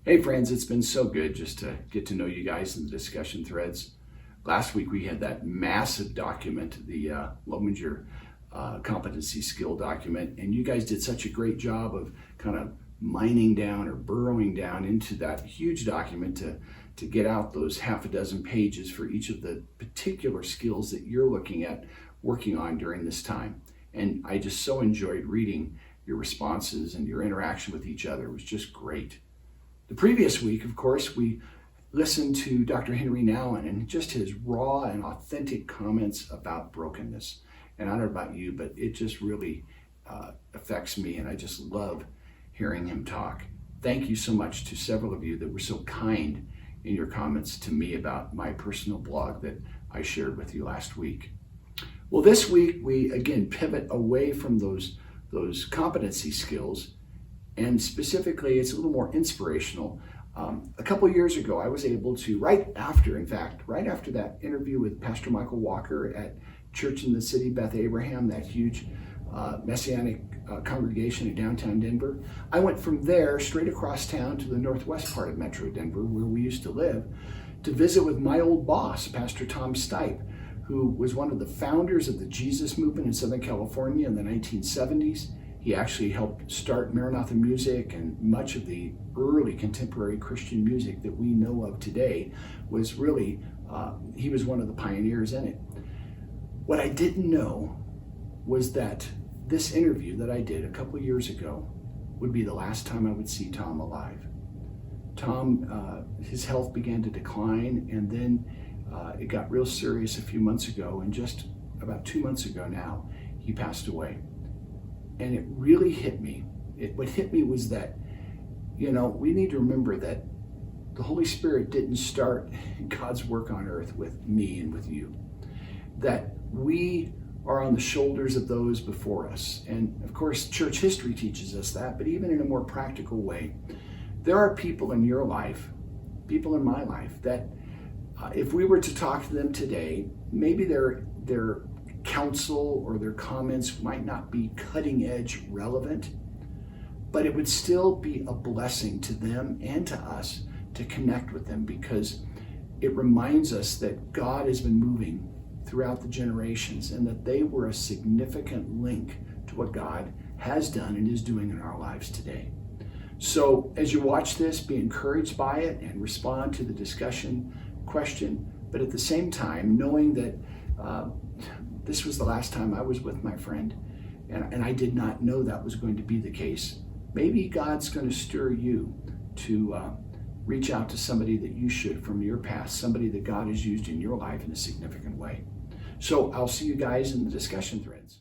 Hey friends, it's been so good just to get to know you guys in the discussion threads. Last week we had that massive document, the Lominger competency skill document, and you guys did such a great job of kind of mining down or burrowing down into that huge document to get out those half a dozen pages for each of the particular skills that you're looking at working on during this time. And I just so enjoyed reading your responses, and your interaction with each other was just great. The previous week, of course, we listened to Dr. Henry Nouwen and just his raw and authentic comments about brokenness. And I don't know about you, but it just really affects me, and I just love hearing him talk. Thank you so much to several of you that were so kind in your comments to me about my personal blog that I shared with you last week. Well, this week we again pivot away from those competency skills, and specifically it's a little more inspirational. A couple of years ago I was able to, right after that interview with Pastor Michael Walker at Church in the City, Beth Abraham, that huge Messianic congregation in downtown Denver, I went from there straight across town to the northwest part of Metro Denver, where we used to live, to visit with my old boss, Pastor Tom Stipe, who was one of the founders of the Jesus movement in Southern California in the 1970s. He actually helped start Maranatha music, and much of the early contemporary Christian music that we know of today was really, he was one of the pioneers in it. What I didn't know was that this interview that I did a couple of years ago would be the last time I would see Tom alive. Tom, his health began to decline, and then it got real serious a few months ago, and just about 2 months ago now, he passed away. And it really hit me. What hit me was that, we need to remember that the Holy Spirit didn't start God's work on earth with me and with you. That we are on the shoulders of those before us. And of course, church history teaches us that, but even in a more practical way, there are people in your life, people in my life, that if we were to talk to them today, maybe their counsel or their comments might not be cutting edge relevant, but it would still be a blessing to them and to us to connect with them, because it reminds us that God has been moving throughout the generations, and that they were a significant link to what God has done and is doing in our lives today. So as you watch this, be encouraged by it and respond to the discussion question, but at the same time, knowing that this was the last time I was with my friend, and I did not know that was going to be the case. Maybe God's going to stir you to reach out to somebody that you should from your past, somebody that God has used in your life in a significant way. So I'll see you guys in the discussion threads.